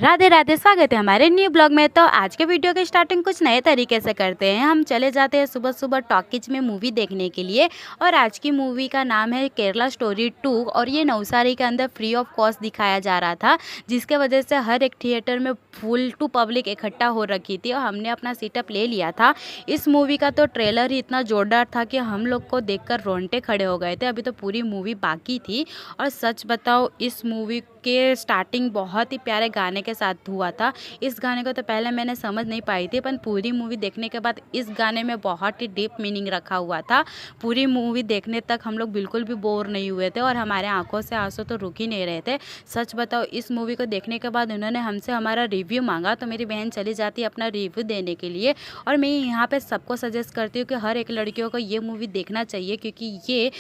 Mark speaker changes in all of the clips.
Speaker 1: राधे राधे, स्वागत है हमारे न्यू ब्लॉग में। तो आज के वीडियो की स्टार्टिंग कुछ नए तरीके से करते हैं। हम चले जाते हैं सुबह सुबह टॉकीज में मूवी देखने के लिए। और आज की मूवी का नाम है केरला स्टोरी 2 और ये नवसारी के अंदर फ्री ऑफ कॉस्ट दिखाया जा रहा था, जिसके वजह से हर एक थिएटर में फुल टू पब्लिक इकट्ठा हो रखी थी और हमने अपना सीटअप ले लिया था। इस मूवी का तो ट्रेलर ही इतना जोरदार था कि हम लोग को देखकर रोंगटे खड़े हो गए थे। अभी तो पूरी मूवी बाकी थी और सच बताओ इस मूवी के स्टार्टिंग बहुत ही प्यारे गाने के साथ हुआ था। इस गाने को तो पहले मैंने समझ नहीं पाई थी, पर पूरी मूवी देखने के बाद इस गाने में बहुत ही डीप मीनिंग रखा हुआ था। पूरी मूवी देखने तक हम लोग बिल्कुल भी बोर नहीं हुए थे और हमारे आंखों से आंसू तो रुक ही नहीं रहे थे। सच बताओ इस मूवी को देखने के बाद उन्होंने हमसे हमारा रिव्यू मांगा, तो मेरी बहन चली जाती है अपना रिव्यू देने के लिए। और मैं यहाँ पे सबको सजेस्ट करती हूँ कि हर एक लड़कियों को ये मूवी देखना चाहिए, क्योंकि ये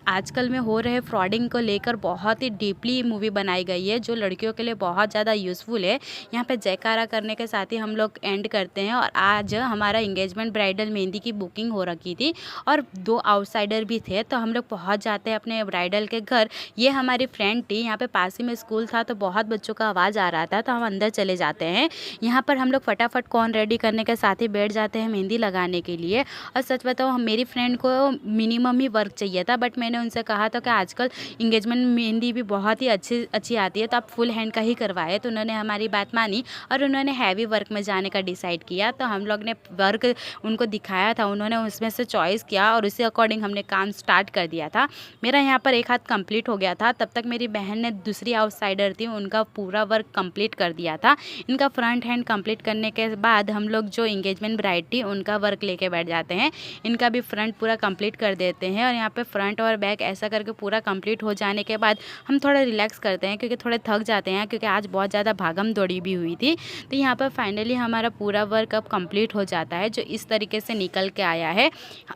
Speaker 1: आजकल में हो रहे फ्रॉडिंग को लेकर बहुत ही डीपली मूवी बनाई गई है, जो लड़कियों के लिए बहुत ज़्यादा यूज़फुल है। यहाँ पे जयकारा करने के साथ ही हम लोग एंड करते हैं। और आज हमारा इंगेजमेंट ब्राइडल मेहंदी की बुकिंग हो रखी थी और 2 आउटसाइडर भी थे, तो हम लोग पहुँच जाते हैं अपने ब्राइडल के घर। ये हमारी फ्रेंड थी। यहाँ पे पास ही में स्कूल था, तो बहुत बच्चों का आवाज़ आ रहा था, तो हम अंदर चले जाते हैं। यहाँ पर हम लोग फटाफट कॉर्न रेडी करने के साथ ही बैठ जाते हैं मेहंदी लगाने के लिए। और सच बताओ मेरी फ्रेंड को मिनिमम ही वर्क चाहिए था, बट मैंने उनसे कहा था कि आजकल इंगेजमेंट मेहंदी भी बहुत ही अच्छी आती है, तो आप फुल हैंड का ही करवाए। तो उन्होंने हमारी बात मानी और उन्होंने हैवी वर्क में जाने का डिसाइड किया। तो हम लोग ने वर्क उनको दिखाया था, उन्होंने उसमें से चॉइस किया और उसी अकॉर्डिंग हमने काम स्टार्ट कर दिया था। मेरा यहाँ पर एक हाथ कंप्लीट हो गया था, तब तक मेरी बहन ने दूसरी आउटसाइडर थी उनका पूरा वर्क कंप्लीट कर दिया था। इनका फ्रंट हैंड कंप्लीट करने के बाद हम लोग जो इंगेजमेंट ब्राइड थी उनका वर्क लेके बैठ जाते हैं। इनका भी फ्रंट पूरा कंप्लीट कर देते हैं और यहाँ पे फ्रंट और बैक ऐसा करके पूरा कंप्लीट हो जाने के बाद हम थोड़ा रिलैक्स करते हैं, क्योंकि थोड़े थक जाते हैं, क्योंकि आज बहुत ज़्यादा भागम दौड़ी भी हुई थी। तो यहाँ पर फाइनली हमारा पूरा वर्क अब कंप्लीट हो जाता है, जो इस तरीके से निकल के आया है।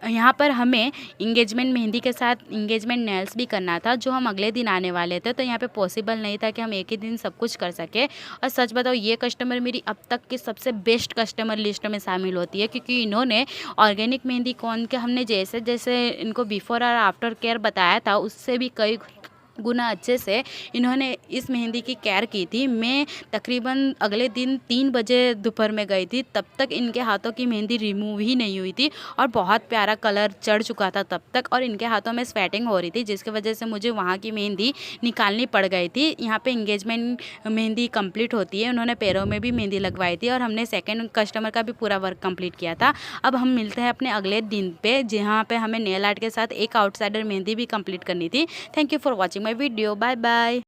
Speaker 1: यहाँ पर हमें इंगेजमेंट मेहंदी के साथ इंगेजमेंट नेल्स भी करना था, जो हम अगले दिन आने वाले थे, तो यहाँ पे पॉसिबल नहीं था कि हम एक ही दिन सब कुछ कर सके। और सच बताओ ये कस्टमर मेरी अब तक की सबसे बेस्ट कस्टमर लिस्ट में शामिल होती है, क्योंकि इन्होंने ऑर्गेनिक मेहंदी कौन के हमने जैसे जैसे इनको बिफोर और आफ्टर केयर बताया था, उससे भी कई गुना अच्छे से इन्होंने इस मेहंदी की केयर की थी। मैं तकरीबन अगले दिन 3 बजे दोपहर में गई थी, तब तक इनके हाथों की मेहंदी रिमूव ही नहीं हुई थी और बहुत प्यारा कलर चढ़ चुका था तब तक, और इनके हाथों में स्वेटिंग हो रही थी, जिसकी वजह से मुझे वहाँ की मेहंदी निकालनी पड़ गई थी। यहाँ पे इंगेजमेंट मेहंदी कंप्लीट होती है, उन्होंने पैरों में भी मेहंदी लगवाई थी और हमने सेकेंड कस्टमर का भी पूरा वर्क कंप्लीट किया था। अब हम मिलते हैं अपने अगले दिन पे, जहाँ पे हमें नेल आर्ट के साथ एक आउटसाइडर मेहंदी भी कंप्लीट करनी थी। Thank you for watching my video. Bye bye.